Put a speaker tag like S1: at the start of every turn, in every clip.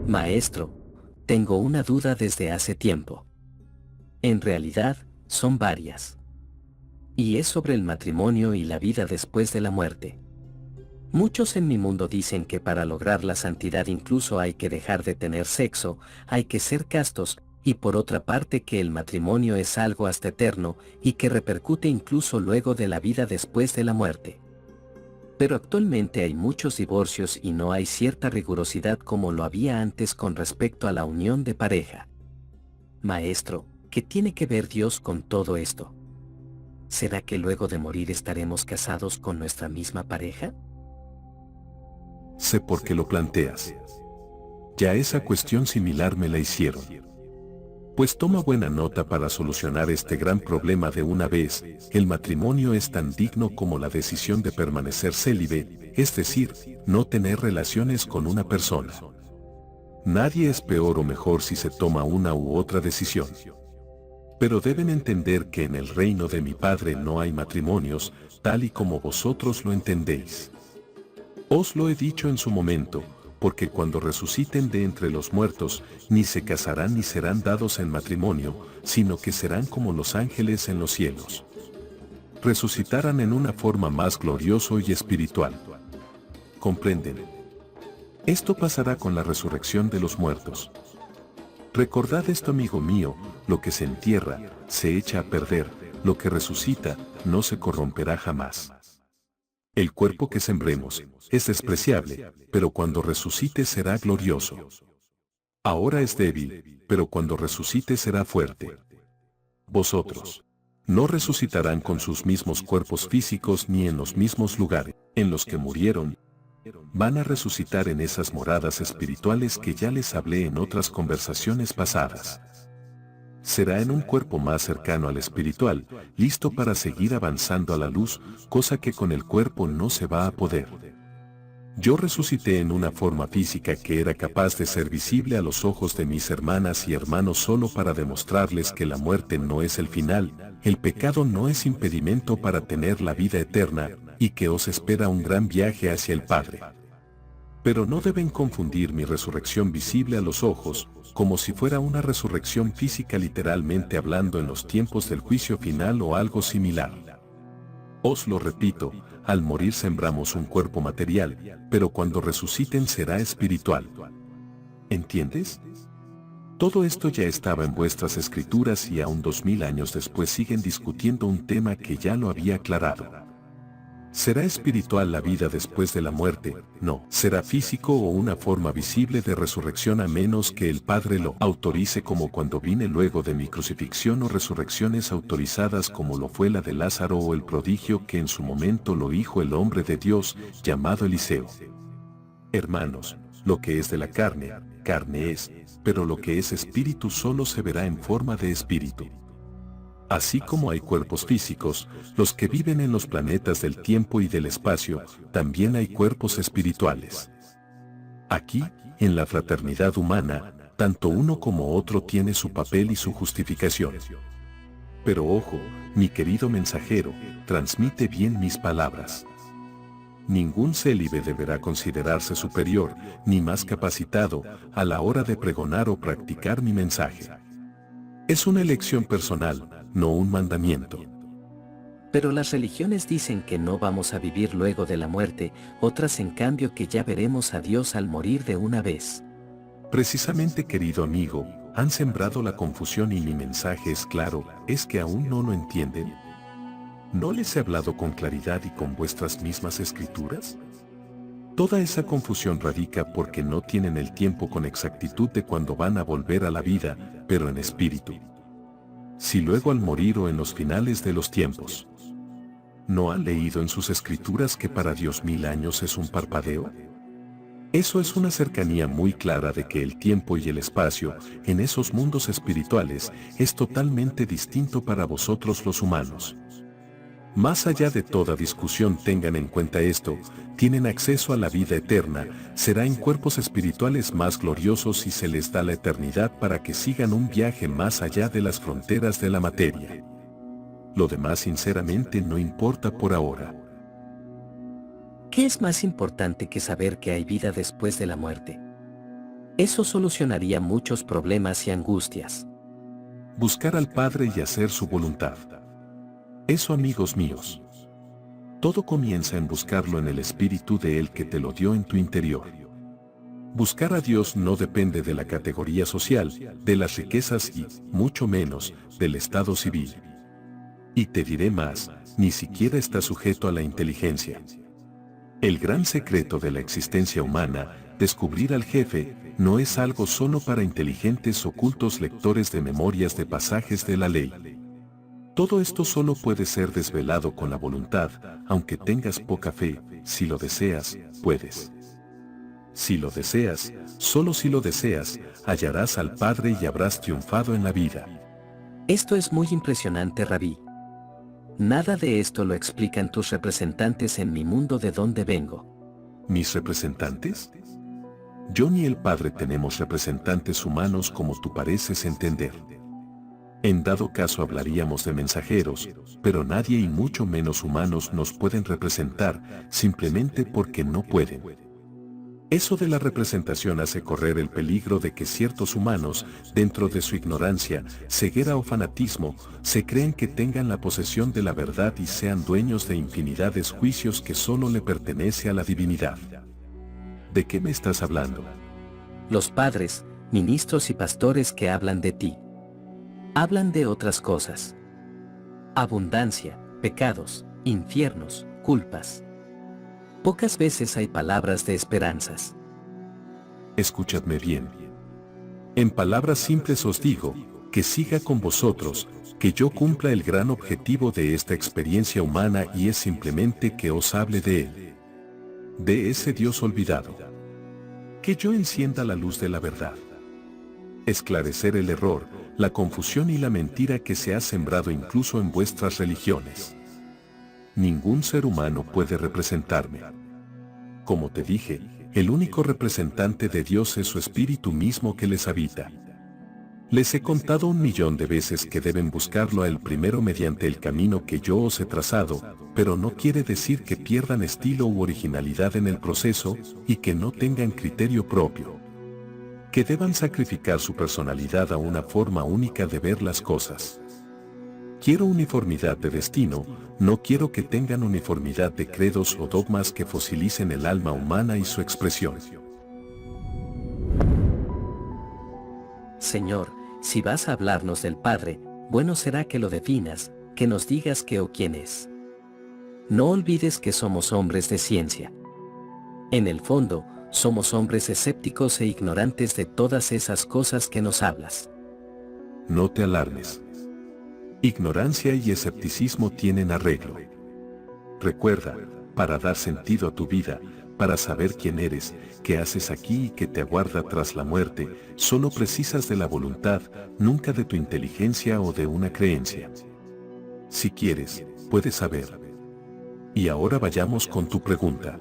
S1: Maestro, tengo una duda desde hace tiempo. En realidad, son varias. Y es sobre el matrimonio y la vida después de la muerte. Muchos en mi mundo dicen que para lograr la santidad incluso hay que dejar de tener sexo, hay que ser castos, y por otra parte que el matrimonio es algo hasta eterno y que repercute incluso luego de la vida después de la muerte. Pero actualmente hay muchos divorcios y no hay cierta rigurosidad como lo había antes con respecto a la unión de pareja. Maestro, ¿qué tiene que ver Dios con todo esto? ¿Será que luego de morir estaremos casados con nuestra misma pareja?
S2: Sé por qué lo planteas. Ya esa cuestión similar me la hicieron. Pues toma buena nota para solucionar este gran problema de una vez. El matrimonio es tan digno como la decisión de permanecer célibe, es decir, no tener relaciones con una persona. Nadie es peor o mejor si se toma una u otra decisión. Pero deben entender que en el reino de mi Padre no hay matrimonios, tal y como vosotros lo entendéis. Os lo he dicho en su momento, porque cuando resuciten de entre los muertos, ni se casarán ni serán dados en matrimonio, sino que serán como los ángeles en los cielos. Resucitarán en una forma más glorioso y espiritual. ¿Comprenden? Esto pasará con la resurrección de los muertos. Recordad esto, amigo mío, lo que se entierra, se echa a perder, lo que resucita, no se corromperá jamás. El cuerpo que sembremos es despreciable, pero cuando resucite será glorioso. Ahora es débil, pero cuando resucite será fuerte. Vosotros no resucitarán con sus mismos cuerpos físicos ni en los mismos lugares en los que murieron. Van a resucitar en esas moradas espirituales que ya les hablé en otras conversaciones pasadas. Será en un cuerpo más cercano al espiritual, listo para seguir avanzando a la luz, cosa que con el cuerpo no se va a poder. Yo resucité en una forma física que era capaz de ser visible a los ojos de mis hermanas y hermanos solo para demostrarles que la muerte no es el final, el pecado no es impedimento para tener la vida eterna, y que os espera un gran viaje hacia el Padre. Pero no deben confundir mi resurrección visible a los ojos, como si fuera una resurrección física literalmente hablando en los tiempos del juicio final o algo similar. Os lo repito, al morir sembramos un cuerpo material, pero cuando resuciten será espiritual. ¿Entiendes? Todo esto ya estaba en vuestras escrituras y aún 2000 años después siguen discutiendo un tema que ya lo había aclarado. ¿Será espiritual la vida después de la muerte? No. ¿Será físico o una forma visible de resurrección a menos que el Padre lo autorice como cuando vine luego de mi crucifixión o resurrecciones autorizadas como lo fue la de Lázaro o el prodigio que en su momento lo hizo el hombre de Dios llamado Eliseo? Hermanos, lo que es de la carne, carne es, pero lo que es espíritu solo se verá en forma de espíritu. Así como hay cuerpos físicos, los que viven en los planetas del tiempo y del espacio, también hay cuerpos espirituales. Aquí, en la fraternidad humana, tanto uno como otro tiene su papel y su justificación. Pero ojo, mi querido mensajero, transmite bien mis palabras. Ningún célibe deberá considerarse superior, ni más capacitado, a la hora de pregonar o practicar mi mensaje. Es una elección personal, no un mandamiento.
S1: Pero las religiones dicen que no vamos a vivir luego de la muerte, otras en cambio que ya veremos a Dios al morir de una vez.
S2: Precisamente, querido amigo, han sembrado la confusión y mi mensaje es claro, es que aún no lo entienden. ¿No les he hablado con claridad y con vuestras mismas escrituras? Toda esa confusión radica porque no tienen el tiempo con exactitud de cuando van a volver a la vida, pero en espíritu. Si luego al morir o en los finales de los tiempos. ¿No han leído en sus escrituras que para Dios 1000 años es un parpadeo? Eso es una cercanía muy clara de que el tiempo y el espacio, en esos mundos espirituales, es totalmente distinto para vosotros los humanos. Más allá de toda discusión, tengan en cuenta esto, tienen acceso a la vida eterna, será en cuerpos espirituales más gloriosos y se les da la eternidad para que sigan un viaje más allá de las fronteras de la materia. Lo demás sinceramente no importa por ahora.
S1: ¿Qué es más importante que saber que hay vida después de la muerte? Eso solucionaría muchos problemas y angustias.
S2: Buscar al Padre y hacer su voluntad. Eso, amigos míos. Todo comienza en buscarlo en el Espíritu de Él que te lo dio en tu interior. Buscar a Dios no depende de la categoría social, de las riquezas y, mucho menos, del estado civil. Y te diré más, ni siquiera está sujeto a la inteligencia. El gran secreto de la existencia humana, descubrir al jefe, no es algo solo para inteligentes ocultos lectores de memorias de pasajes de la ley. Todo esto solo puede ser desvelado con la voluntad, aunque tengas poca fe, si lo deseas, puedes. Si lo deseas, solo si lo deseas, hallarás al Padre y habrás triunfado en la vida.
S1: Esto es muy impresionante, Rabí. Nada de esto lo explican tus representantes en mi mundo de donde vengo.
S2: ¿Mis representantes? Yo ni el Padre tenemos representantes humanos como tú pareces entender. En dado caso hablaríamos de mensajeros, pero nadie y mucho menos humanos nos pueden representar, simplemente porque no pueden. Eso de la representación hace correr el peligro de que ciertos humanos, dentro de su ignorancia, ceguera o fanatismo, se creen que tengan la posesión de la verdad y sean dueños de infinidades juicios que solo le pertenece a la divinidad. ¿De qué me estás hablando?
S1: Los padres, ministros y pastores que hablan de ti. Hablan de otras cosas. Abundancia, pecados, infiernos, culpas. Pocas veces hay palabras de esperanzas.
S2: Escuchadme bien. En palabras simples os digo, que siga con vosotros, que yo cumpla el gran objetivo de esta experiencia humana y es simplemente que os hable de Él. De ese Dios olvidado. Que yo encienda la luz de la verdad. Esclarecer el error, la confusión y la mentira que se ha sembrado incluso en vuestras religiones. Ningún ser humano puede representarme. Como te dije, el único representante de Dios es su Espíritu mismo que les habita. Les he contado 1.000.000 de veces que deben buscarlo a Él primero mediante el camino que yo os he trazado, pero no quiere decir que pierdan estilo u originalidad en el proceso y que no tengan criterio propio. Que deban sacrificar su personalidad a una forma única de ver las cosas. Quiero uniformidad de destino, no quiero que tengan uniformidad de credos o dogmas que fosilicen el alma humana y su expresión.
S1: Señor, si vas a hablarnos del Padre, bueno será que lo definas, que nos digas qué o quién es. No olvides que somos hombres de ciencia. En el fondo, somos hombres escépticos e ignorantes de todas esas cosas que nos hablas.
S2: No te alarmes. Ignorancia y escepticismo tienen arreglo. Recuerda, para dar sentido a tu vida, para saber quién eres, qué haces aquí y qué te aguarda tras la muerte, solo precisas de la voluntad, nunca de tu inteligencia o de una creencia. Si quieres, puedes saber. Y ahora vayamos con tu pregunta.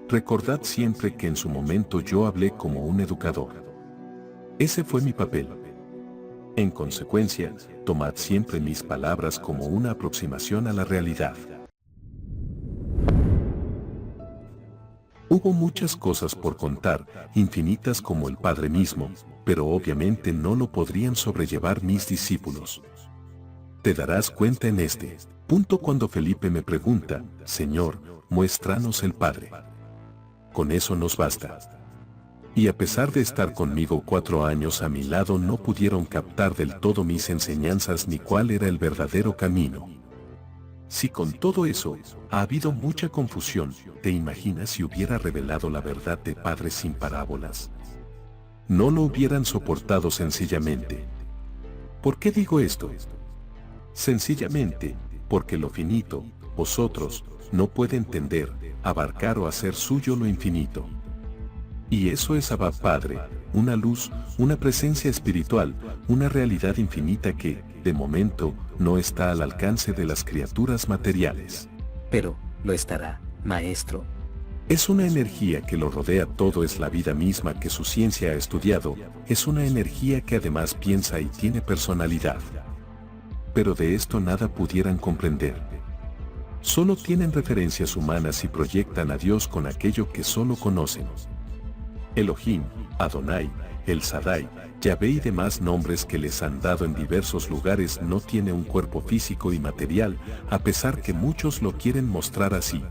S2: Recordad siempre que en su momento yo hablé como un educador. Ese fue mi papel. En consecuencia, tomad siempre mis palabras como una aproximación a la realidad. Hubo muchas cosas por contar, infinitas como el Padre mismo, pero obviamente no lo podrían sobrellevar mis discípulos. Te darás cuenta en este punto cuando Felipe me pregunta, Señor, muéstranos el Padre. Con eso nos basta. Y a pesar de estar conmigo 4 años a mi lado no pudieron captar del todo mis enseñanzas ni cuál era el verdadero camino. Si con todo eso ha habido mucha confusión, ¿te imaginas si hubiera revelado la verdad de Padre sin parábolas? No lo hubieran soportado sencillamente. ¿Por qué digo esto? Sencillamente, porque lo finito, vosotros, no puede entender, abarcar o hacer suyo lo infinito. Y eso es Abba Padre, una luz, una presencia espiritual, una realidad infinita que, de momento, no está al alcance de las criaturas materiales.
S1: Pero, lo estará, maestro.
S2: Es una energía que lo rodea todo, es la vida misma que su ciencia ha estudiado, es una energía que además piensa y tiene personalidad. Pero de esto nada pudieran comprender. Solo tienen referencias humanas y proyectan a Dios con aquello que solo conocen. Elohim, Adonai, El Shaddai, Yahvé y demás nombres que les han dado en diversos lugares no tiene un cuerpo físico y material, a pesar que muchos lo quieren mostrar así.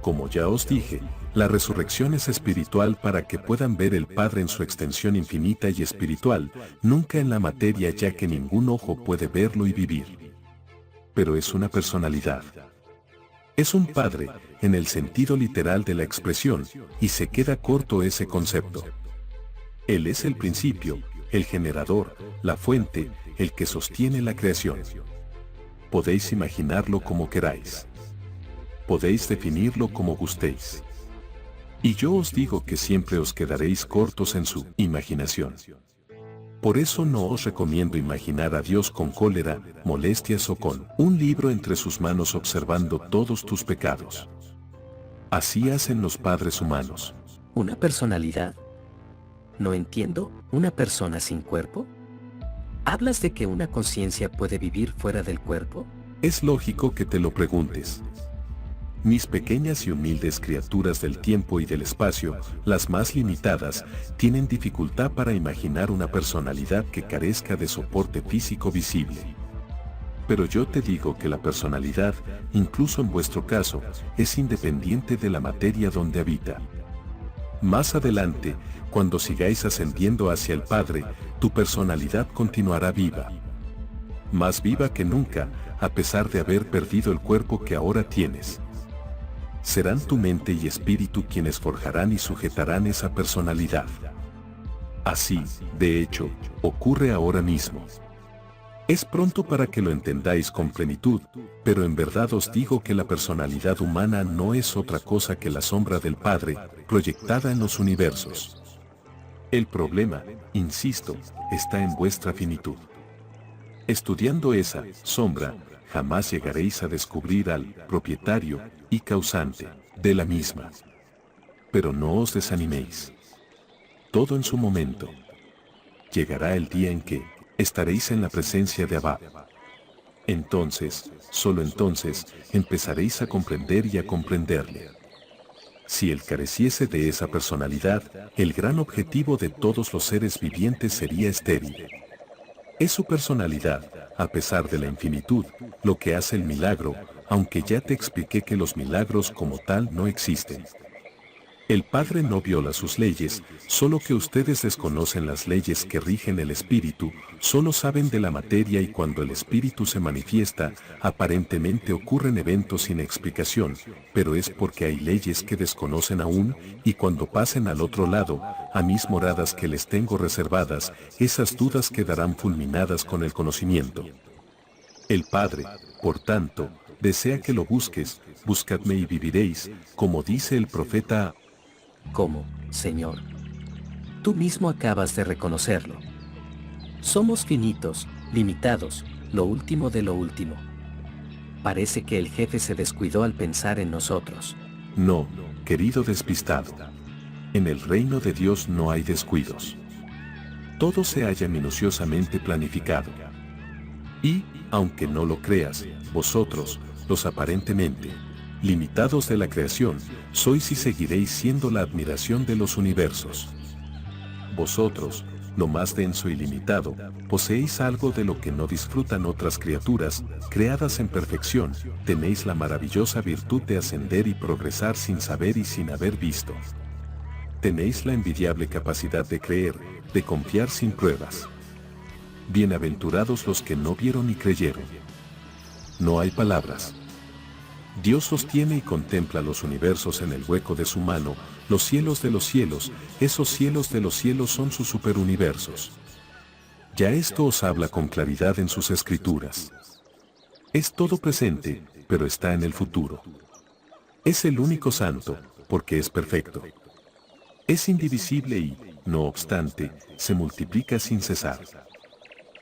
S2: Como ya os dije, la resurrección es espiritual para que puedan ver el Padre en su extensión infinita y espiritual, nunca en la materia ya que ningún ojo puede verlo y vivir. Pero es una personalidad. Es un Padre, en el sentido literal de la expresión, y se queda corto ese concepto. Él es el principio, el generador, la fuente, el que sostiene la creación. Podéis imaginarlo como queráis. Podéis definirlo como gustéis. Y yo os digo que siempre os quedaréis cortos en su imaginación. Por eso no os recomiendo imaginar a Dios con cólera, molestias o con un libro entre sus manos observando todos tus pecados. Así hacen los padres humanos.
S1: ¿Una personalidad? No entiendo, ¿una persona sin cuerpo? ¿Hablas de que una conciencia puede vivir fuera del cuerpo?
S2: Es lógico que te lo preguntes. Mis pequeñas y humildes criaturas del tiempo y del espacio, las más limitadas, tienen dificultad para imaginar una personalidad que carezca de soporte físico visible. Pero yo te digo que la personalidad, incluso en vuestro caso, es independiente de la materia donde habita. Más adelante, cuando sigáis ascendiendo hacia el Padre, tu personalidad continuará viva. Más viva que nunca, a pesar de haber perdido el cuerpo que ahora tienes. Serán tu mente y espíritu quienes forjarán y sujetarán esa personalidad. Así, de hecho, ocurre ahora mismo. Es pronto para que lo entendáis con plenitud, pero en verdad os digo que la personalidad humana no es otra cosa que la sombra del Padre, proyectada en los universos. El problema, insisto, está en vuestra finitud. Estudiando esa sombra, jamás llegaréis a descubrir al propietario y causante de la misma. Pero no os desaniméis. Todo en su momento. Llegará el día en que estaréis en la presencia de Abba. Entonces, solo entonces, empezaréis a comprender y a comprenderle. Si él careciese de esa personalidad, el gran objetivo de todos los seres vivientes sería estéril. Es su personalidad, a pesar de la infinitud, lo que hace el milagro, aunque ya te expliqué que los milagros como tal no existen. El Padre no viola sus leyes, solo que ustedes desconocen las leyes que rigen el espíritu, solo saben de la materia y cuando el espíritu se manifiesta, aparentemente ocurren eventos sin explicación, pero es porque hay leyes que desconocen aún, y cuando pasen al otro lado, a mis moradas que les tengo reservadas, esas dudas quedarán fulminadas con el conocimiento. El Padre, por tanto, desea que lo busques, buscadme y viviréis, como dice el profeta.
S1: ¿Cómo, Señor? Tú mismo acabas de reconocerlo. Somos finitos, limitados, lo último de lo último. Parece que el jefe se descuidó al pensar en nosotros.
S2: No, querido despistado. En el reino de Dios no hay descuidos. Todo se halla minuciosamente planificado. Y, aunque no lo creas, vosotros, los aparentemente limitados de la creación, sois y seguiréis siendo la admiración de los universos. Vosotros, lo más denso y limitado, poseéis algo de lo que no disfrutan otras criaturas, creadas en perfección, tenéis la maravillosa virtud de ascender y progresar sin saber y sin haber visto. Tenéis la envidiable capacidad de creer, de confiar sin pruebas. Bienaventurados los que no vieron y creyeron. No hay palabras. Dios sostiene y contempla los universos en el hueco de su mano, los cielos de los cielos, esos cielos de los cielos son sus superuniversos. Ya esto os habla con claridad en sus escrituras. Es todo presente, pero está en el futuro. Es el único santo, porque es perfecto. Es indivisible y, no obstante, se multiplica sin cesar.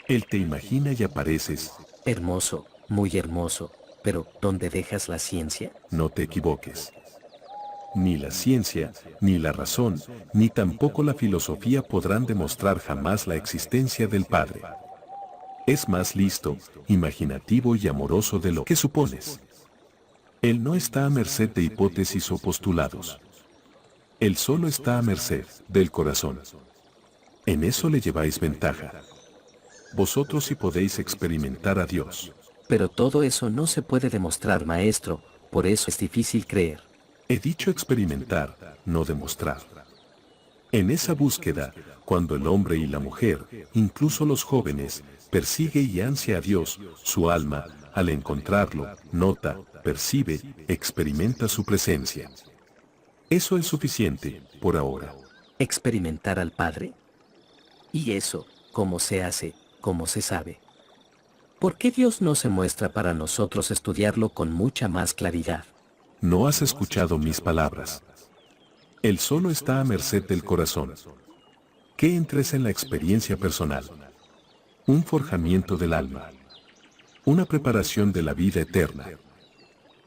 S2: Él te imagina y apareces.
S1: Hermoso, muy hermoso. Pero, ¿dónde dejas la ciencia?
S2: No te equivoques. Ni la ciencia, ni la razón, ni tampoco la filosofía podrán demostrar jamás la existencia del Padre. Es más listo, imaginativo y amoroso de lo que supones. Él no está a merced de hipótesis o postulados. Él solo está a merced del corazón. En eso le lleváis ventaja. Vosotros sí podéis experimentar a Dios.
S1: Pero todo eso no se puede demostrar, maestro, por eso es difícil creer.
S2: He dicho experimentar, no demostrar. En esa búsqueda, cuando el hombre y la mujer, incluso los jóvenes, persigue y ansia a Dios, su alma, al encontrarlo, nota, percibe, experimenta su presencia. Eso es suficiente, por ahora.
S1: ¿Experimentar al Padre? ¿Y eso, cómo se hace, cómo se sabe? ¿Por qué Dios no se muestra para nosotros estudiarlo con mucha más claridad?
S2: No has escuchado mis palabras. Él solo está a merced del corazón. Que entres en la experiencia personal. Un forjamiento del alma. Una preparación de la vida eterna.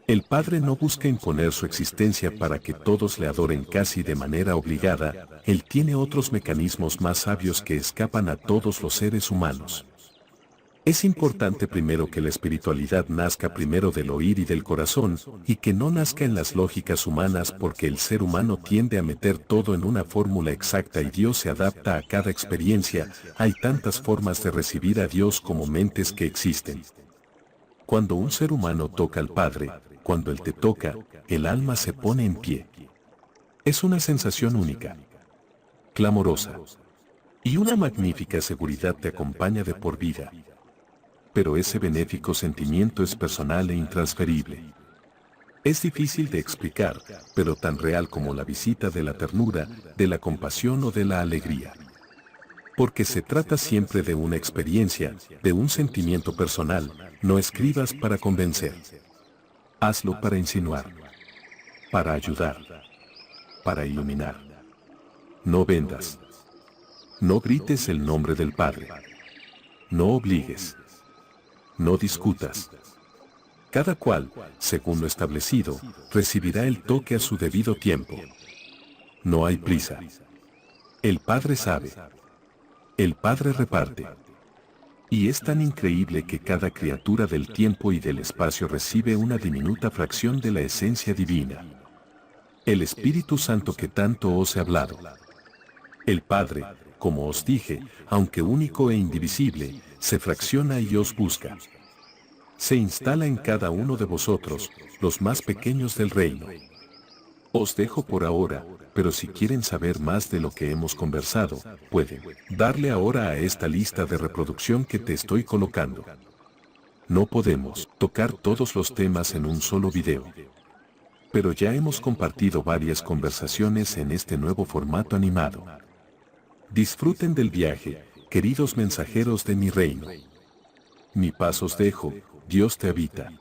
S2: El Padre no busca imponer su existencia para que todos le adoren casi de manera obligada. Él tiene otros mecanismos más sabios que escapan a todos los seres humanos. Es importante primero que la espiritualidad nazca primero del oír y del corazón, y que no nazca en las lógicas humanas, porque el ser humano tiende a meter todo en una fórmula exacta y Dios se adapta a cada experiencia. Hay tantas formas de recibir a Dios como mentes que existen. Cuando un ser humano toca al Padre, cuando Él te toca, el alma se pone en pie. Es una sensación única, clamorosa, y una magnífica seguridad te acompaña de por vida. Pero ese benéfico sentimiento es personal e intransferible. Es difícil de explicar, pero tan real como la visita de la ternura, de la compasión o de la alegría. Porque se trata siempre de una experiencia, de un sentimiento personal. No escribas para convencer. Hazlo para insinuar, para ayudar, para iluminar. No vendas. No grites el nombre del Padre. No obligues. No discutas. Cada cual, según lo establecido, recibirá el toque a su debido tiempo. No hay prisa. El Padre sabe. El Padre reparte. Y es tan increíble que cada criatura del tiempo y del espacio recibe una diminuta fracción de la esencia divina. El Espíritu Santo que tanto os he hablado. El Padre, como os dije, aunque único e indivisible, se fracciona y os busca. Se instala en cada uno de vosotros, los más pequeños del reino. Os dejo por ahora, pero si quieren saber más de lo que hemos conversado, pueden darle ahora a esta lista de reproducción que te estoy colocando. No podemos tocar todos los temas en un solo video. Pero ya hemos compartido varias conversaciones en este nuevo formato animado. Disfruten del viaje, queridos mensajeros de mi reino. Mi paz os dejo, Dios te habita.